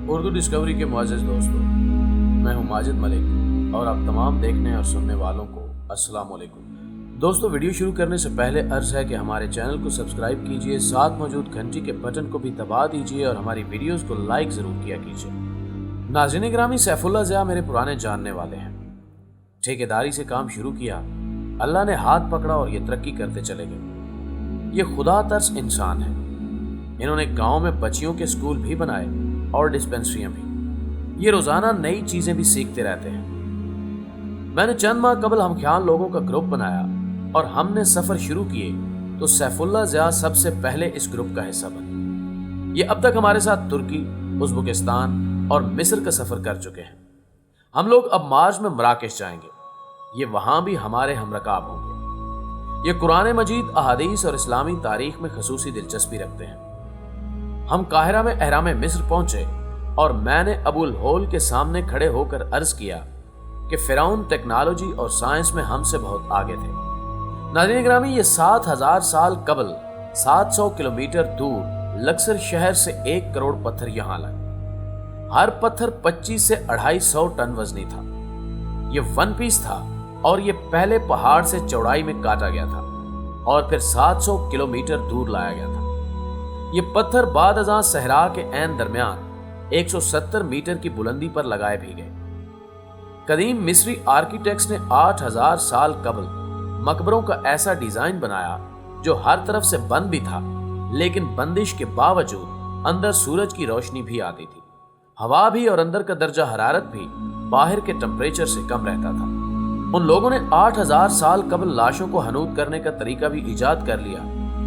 Urdu discovery के मुअज़्ज़िज़ दोस्तों, मैं हूं माजिद मलिक और आप तमाम देखने और सुनने वालों को अस्सलाम वालेकुम। दोस्तों, वीडियो शुरू करने से पहले अर्ज़ है कि हमारे चैनल को सब्सक्राइब कीजिए, साथ मौजूद घंटी के बटन को भी दबा दीजिए और हमारी वीडियोस को लाइक ज़रूर किया कीजिए। नाज़रीन गिरामी, सैफुल्लाह ज़िया मेरे पुराने जानने वाले हैं। ठेकेदारी से काम शुरू किया, अल्लाह ने हाथ पकड़ा और ये तरक्की करते चले गए। ये खुदा तर्स इंसान है। इन्होंने गाँव में बच्चियों के स्कूल भी बनाए और डिस्पेंसरियां भी। ये रोजाना नई चीजें भी सीखते रहते हैं। मैंने चंद माह कबल हमख्याल लोगों का ग्रुप बनाया और हमने सफर शुरू किए तो सैफुल्लाह ज़िया सबसे पहले इस ग्रुप का हिस्सा बने। ये अब तक हमारे साथ तुर्की, उज़्बेकिस्तान और मिस्र का सफर कर चुके हैं। हम लोग अब मार्च में मराकेश जाएंगे। ये वहां भी हमारे हमरकाब होंगे। ये कुरान मजीद, अहादीस और इस्लामी तारीख में खसूसी दिलचस्पी रखते हैं। हम काहिरा में एहराम मिस्र पहुंचे और मैंने अबुल होल के सामने खड़े होकर अर्ज किया कि फिरौन टेक्नोलॉजी और साइंस में हमसे बहुत आगे थे। नाज़रीन गिरामी, ये 7000 साल कबल 700 किलोमीटर दूर लक्सर शहर से 1 करोड़ पत्थर यहां लाए। हर पत्थर 25 से 250 टन वजनी था। ये वन पीस था और ये पहले पहाड़ से चौड़ाई में काटा गया था और फिर 700 किलोमीटर दूर लाया गया था। ये पत्थर बाद अज़ां सहरा के ऐन दरमियान 170 मीटर की बुलंदी पर लगाए भी गए। कदीम मिस्री आर्किटेक्ट्स ने 8000 साल कबल मकबरों का ऐसा डिजाइन बनाया जो हर तरफ से बंद भी था, लेकिन बंदिश के बावजूद अंदर सूरज की रोशनी भी आती थी। हवा भी और अंदर का दर्जा हरारत भी बाहर के टेम्परेचर से कम रहता था। उन लोगों ने 8000 साल कबल लाशों को हनूद करने का तरीका भी इजाद कर लिया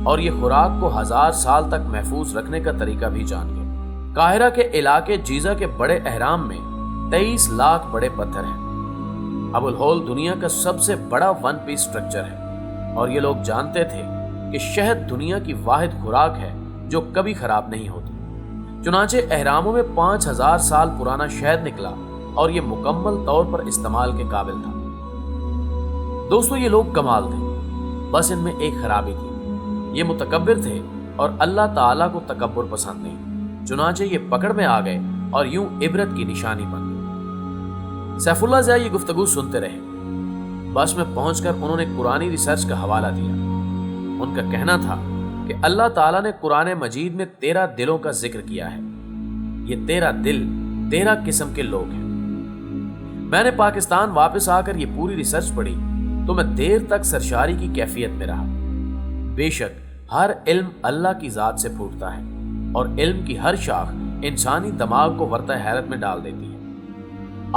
और ये खुराक को 1000 साल तक महफूज रखने का तरीका भी जान गए। काहिरा के इलाके जीजा के बड़े अहराम में 23 लाख बड़े पत्थर हैं। अबुल होल दुनिया का सबसे बड़ा वन पीस स्ट्रक्चर है और ये लोग जानते थे कि शहद दुनिया की वाहिद खुराक है जो कभी खराब नहीं होती। चुनाचे अहरामों में 5000 साल पुराना शहद निकला और ये मुकम्मल तौर पर इस्तेमाल के काबिल था। दोस्तों, ये लोग कमाल थे, बस इनमें एक खराबी थी। ये मुतकब्बिर थे और अल्लाह ताला को तकब्बुर पसंद नहीं। चुनाचे ये पकड़ में आ गए और यूं इबरत की निशानी बन गए। सैफुल्लाह ज़िया ये गुफ्तगू सुनते रहे। बस में पहुंचकर उन्होंने कुरानी रिसर्च का हवाला दिया। उनका कहना था कि अल्लाह ताला ने कुरान मजीद में 13 दिलों का जिक्र किया है। ये 13 दिल 13 किस्म के लोग हैं। मैंने पाकिस्तान वापस आकर ये पूरी रिसर्च पढ़ी तो मैं देर तक सरशारी की कैफियत में रहा। बेशक हर इल्म अल्लाह की जात से फूटता है और इल्म की हर शाख इंसानी दिमाग को वर्ता हैरत में डाल देती है।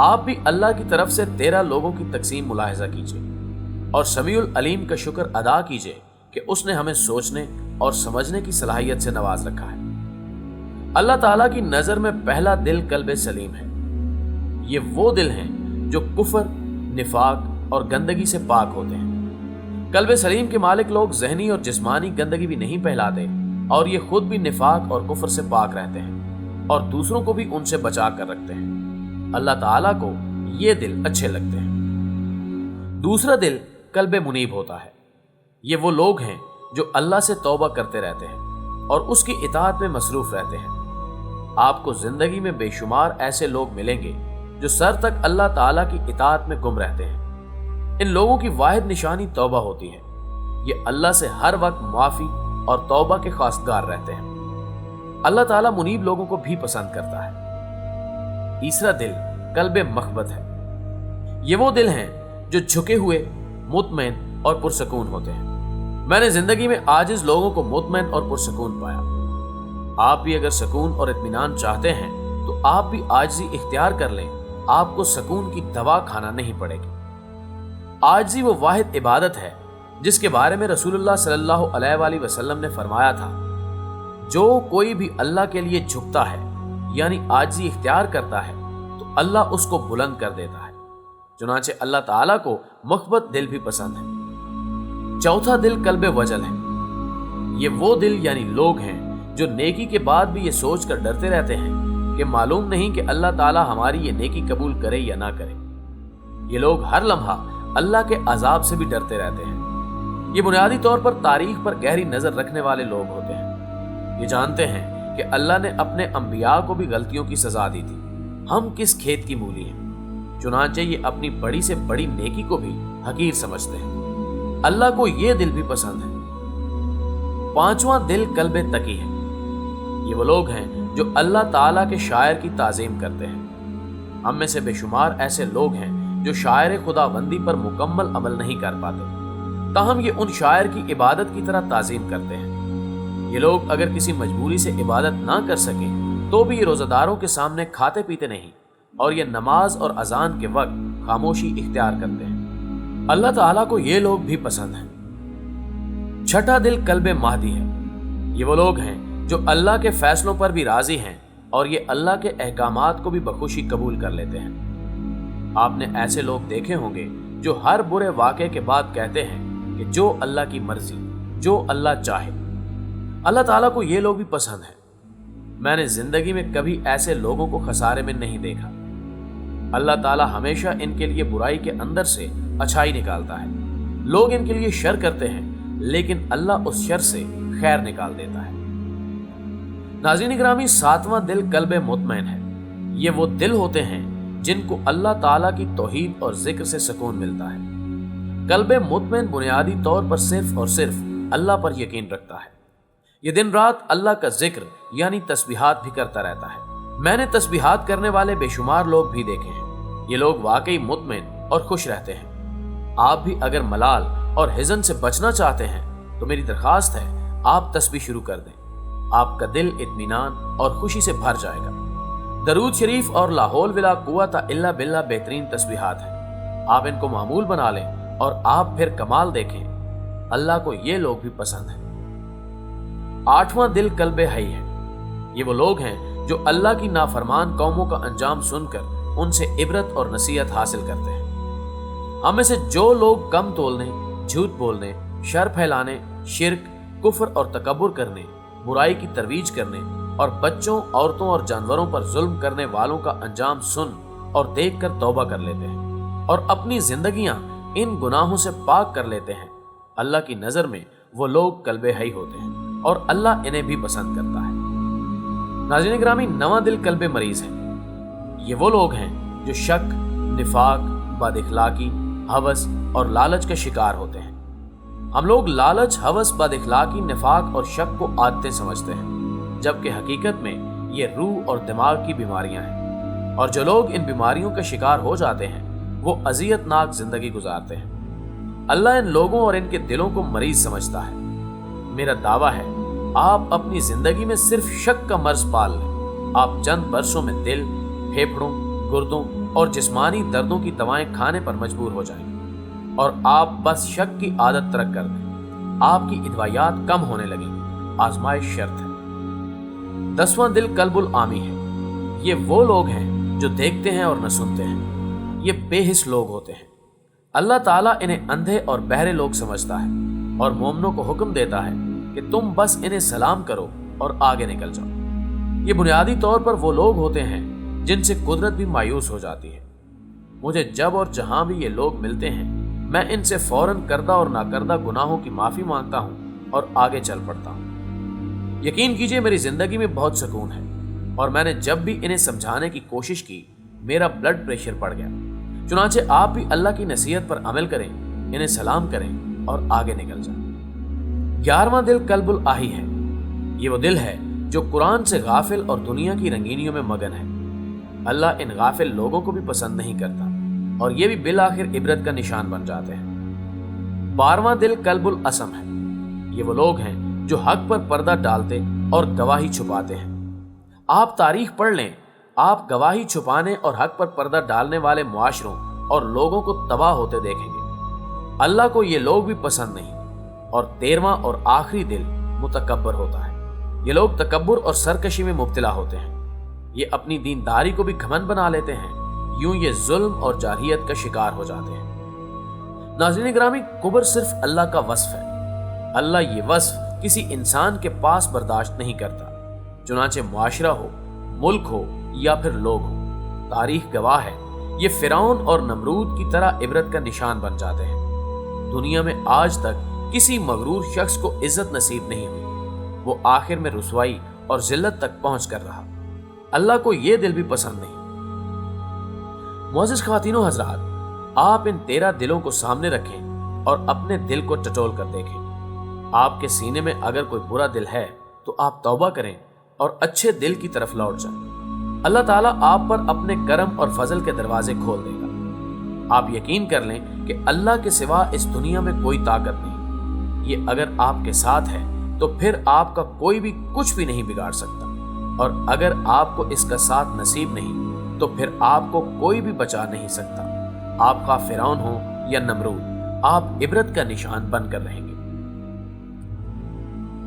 आप भी अल्लाह की तरफ से 13 लोगों की तकसीम मुलाहिजा कीजिए और समीउल अलीम का शुक्र अदा कीजिए कि उसने हमें सोचने और समझने की सलाहियत से नवाज रखा है। अल्लाह ताला की नजर में पहला दिल कल्बे सलीम है। ये वो दिल हैं जो कुफर, निफाक और गंदगी से पाक होते हैं। कल्बे सलीम के मालिक लोग जहनी और जिस्मानी गंदगी भी नहीं फैलाते और ये खुद भी निफाक और कुफर से पाक रहते हैं और दूसरों को भी उनसे बचा कर रखते हैं। अल्लाह ताला को ये दिल अच्छे लगते हैं। दूसरा दिल कल्बे मुनीब होता है। ये वो लोग हैं जो अल्लाह से तौबा करते रहते हैं और उसकी इताअत में मसरूफ रहते हैं। आपको जिंदगी में बेशुमार ऐसे लोग मिलेंगे जो सर तक अल्लाह ताला की इताअत में गुम रहते हैं। इन लोगों की वाहिद निशानी तौबा होती है। ये अल्लाह से हर वक्त माफी और तौबा के खासगार रहते हैं। अल्लाह ताला मुनीब लोगों को भी पसंद करता है। तीसरा दिल कल्बे मखबत है। ये वो दिल हैं जो झुके हुए, मुतमईन और पुरसकून होते हैं। मैंने जिंदगी में आजिज लोगों को मुतमईन और पुरसकून पाया। आप भी अगर सुकून और इत्मीनान चाहते हैं तो आप भी आजिज़ी इख्तियार कर लें। आपको सुकून की दवा खाना नहीं पड़ेगी। आजिज़ी वो वाहिद इबादत है जिसके बारे में रसूलुल्लाह सल्लल्लाहु अलैहि वसल्लम ने फरमाया था, जो कोई भी अल्लाह के लिए झुकता है यानी आजिज़ी इख्तियार करता है तो अल्लाह उसको बुलंद कर देता है। चुनांचे अल्लाह ताला को मुखबत दिल भी पसंद है। चौथा दिल कल्बे वजल है। ये वो दिल यानी लोग हैं जो नेकी के बाद भी ये सोच कर डरते रहते हैं कि मालूम नहीं कि अल्लाह ताला हमारी ये नेकी कबूल करे या ना करे। ये लोग हर लम्हा अल्लाह के अजाब से भी डरते रहते हैं। ये बुनियादी तौर पर तारीख पर गहरी नजर रखने वाले लोग होते हैं। ये जानते हैं कि अल्लाह ने अपने अंबिया को भी गलतियों की सजा दी थी। हम किस खेत की मूली हैं, चुनांचे ये अपनी बड़ी से बड़ी नेकी को भी हकीर समझते हैं। अल्लाह को ये दिल भी पसंद है। पांचवां दिल कल्बे तकी है। ये वो लोग हैं जो अल्लाह ताला के शायर की ताजीम करते हैं। हम में से बेशुमार ऐसे लोग हैं जो शायर खुदाबंदी पर मुकम्मल अमल नहीं कर पाते, ताहम ये उन शायर की इबादत की तरह ताजीम करते हैं। ये लोग अगर किसी मजबूरी से इबादत ना कर सकें तो भी ये रोज़ादारों के सामने खाते पीते नहीं, और ये नमाज और अजान के वक्त खामोशी इख्तियार करते हैं। अल्लाह ताला को ये लोग भी पसंद हैं। छठा दिल कल्बे महदी है। ये वो लोग हैं जो अल्लाह के फैसलों पर भी राजी हैं और ये अल्लाह के अहकामात को भी बखुशी कबूल कर लेते हैं। आपने ऐसे लोग देखे होंगे जो हर बुरे वाक़े के बाद कहते हैं कि जो अल्लाह की मर्जी, जो अल्लाह चाहे। अल्लाह ताला को ये लोग भी पसंद हैं। मैंने जिंदगी में कभी ऐसे लोगों को खसारे में नहीं देखा। अल्लाह ताला हमेशा इनके लिए बुराई के अंदर से अच्छाई निकालता है। लोग इनके लिए शर करते हैं, लेकिन अल्लाह उस शर से खैर निकाल देता है। नाज़रीन ग्रामी, सातवां दिल कल्बे मुतमईन है। ये वो दिल होते हैं जिनको अल्लाह ताला की तौहीद और जिक्र से सुकून मिलता है। कल्बे मुतमईन बुनियादी तौर पर सिर्फ और सिर्फ अल्लाह पर यकीन रखता है। ये दिन रात अल्लाह का जिक्र यानी तस्बीहात भी करता रहता है। मैंने तस्बीहात करने वाले बेशुमार लोग भी देखे हैं। ये लोग वाकई मुतमईन और खुश रहते हैं। आप भी अगर मलाल और हिज़न से बचना चाहते हैं तो मेरी दरखास्त है, आप तस्बीह शुरू कर दें। आपका दिल इत्मीनान और खुशी से भर जाएगा। दरूद शरीफ और ला हौल वला कुव्वता इल्ला बिल्लाह बेहतरीन तस्बीहात हैं। आप इनको मामूल बना लें और आप फिर कमाल देखें। अल्लाह को ये लोग भी पसंद हैं। आठवां दिल कल्बे हई है। ये वो लोग हैं जो अल्लाह की नाफरमान कौमों का अंजाम सुनकर उनसे इबरत और नसीहत हासिल करते हैं। हम में से जो लोग कम तोलने, झूठ बोलने, शर फैलाने, शिर्क, कुफ्र और तकब्बुर करने, बुराई की तरवीज करने और बच्चों, औरतों और जानवरों पर जुल्म करने वालों का अंजाम सुन और देख कर तौबा कर लेते हैं और अपनी जिंदगियां इन गुनाहों से पाक कर लेते हैं, अल्लाह की नजर में वो लोग कल्बे हई होते हैं और अल्लाह इन्हें भी पसंद करता है। नाज़रीन ग्रामी, नवां दिल कल्बे मरीज है। ये वो लोग हैं जो शक, निफाक, बदइखलाकी, हवस और लालच के शिकार होते हैं। हम लोग लालच, हवस, बदइखलाकी, निफाक और शक को आदतें समझते हैं, जबकि हकीकत में ये रूह और दिमाग की बीमारियां हैं। और जो लोग इन बीमारियों के शिकार हो जाते हैं वो अजियतनाक जिंदगी गुजारते हैं। अल्लाह इन लोगों और इनके दिलों को मरीज समझता है। मेरा दावा है, आप अपनी जिंदगी में सिर्फ शक का मर्ज पाल लें, आप चंद बरसों में दिल, फेफड़ों, गुर्दों और जिस्मानी दर्दों की दवाएं खाने पर मजबूर हो जाएंगे और आप बस शक की आदत तरक कर दें। आपकी इदवायात कम होने लगेंगी। आजमाइश शर्त है। 10वां दिल कल्बुल आमी है। ये वो लोग हैं जो देखते हैं और न सुनते हैं। ये बेहिस लोग होते हैं। अल्लाह ताला इन्हें अंधे और बहरे लोग समझता है और मोमनों को हुक्म देता है कि तुम बस इन्हें सलाम करो और आगे निकल जाओ। ये बुनियादी तौर पर वो लोग होते हैं जिनसे कुदरत भी मायूस हो जाती है। मुझे जब और जहां भी ये लोग मिलते हैं, मैं इनसे फौरन करदा और नाकरदा गुनाहों की माफी मांगता हूं और आगे चल पड़ता हूं। यकीन कीजिए, मेरी जिंदगी में बहुत सुकून है और मैंने जब भी इन्हें समझाने की कोशिश की, मेरा ब्लड प्रेशर बढ़ गया। चुनांचे आप भी अल्लाह की नसीहत पर अमल करें, इन्हें सलाम करें और आगे निकल जाएं। 11वां दिल कल्बुल आही है। ये वो दिल है जो कुरान से गाफिल और दुनिया की रंगीनियों में मगन है। अल्लाह इन गाफिल लोगों को भी पसंद नहीं करता और ये भी बिल आखिर इबरत का निशान बन जाते हैं। 12वां दिल कल्बुल असम है। ये वो लोग हैं जो हक पर पर्दा डालते और गवाही छुपाते हैं। आप तारीख पढ़ लें, आप गवाही छुपाने और हक पर पर्दा डालने वाले मुआशरों और लोगों को तबाह होते देखेंगे। अल्लाह को ये लोग भी पसंद नहीं। और 13वां और आखिरी दिल मुतकब्बर होता है। ये लोग तकब्बुर और सरकशी में मुब्तला होते हैं। ये अपनी दीनदारी को भी घमंड बना लेते हैं, यूं ये जुल्म और जाहिलियत का शिकार हो जाते हैं। नाज़रीन ग्रामी, कुबर सिर्फ अल्लाह का वस्फ है। अल्लाह ये वस्फ किसी इंसान के पास बर्दाश्त नहीं करता, चुनांचे मुआशरा हो, मुल्क हो या फिर लोग हो। तारीख गवाह है, ये फिरौन और नमरूद की तरह इबरत का निशान बन जाते हैं। दुनिया में आज तक किसी मगरूर शख्स को इज्जत नसीब नहीं हुई। वो आखिर में रुसवाई और जिल्लत तक पहुंच कर रहा। अल्लाह को यह दिल भी पसंद नहीं। मुअज़्ज़िज़ ख़वातीनो हज़रात, आप इन 13 दिलों को सामने रखें और अपने दिल को टटोल कर देखें। आपके सीने में अगर कोई बुरा दिल है तो आप तौबा करें और अच्छे दिल की तरफ लौट जाएं। अल्लाह ताला आप पर अपने करम और फजल के दरवाजे खोल देगा। आप यकीन कर लें कि अल्लाह के सिवा इस दुनिया में कोई ताकत नहीं। ये अगर आपके साथ है तो फिर आपका कोई भी कुछ भी नहीं बिगाड़ सकता, और अगर आपको इसका साथ नसीब नहीं तो फिर आपको कोई भी बचा नहीं सकता। आप खा फिरौन हो या नमरूद, आप इबरत का निशान बनकर रहेंगे।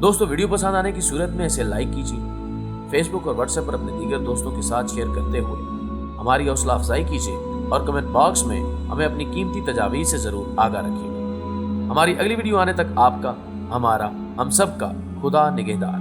दोस्तों, वीडियो पसंद आने की सूरत में इसे लाइक कीजिए। फेसबुक और व्हाट्सएप पर अपने दीगर दोस्तों के साथ शेयर करते हुए हमारी हौसला अफजाई कीजिए और कमेंट बॉक्स में हमें अपनी कीमती तजावीज़ से जरूर आगाह रखिए। हमारी अगली वीडियो आने तक आपका, हमारा, हम सब का खुदा निगहदार।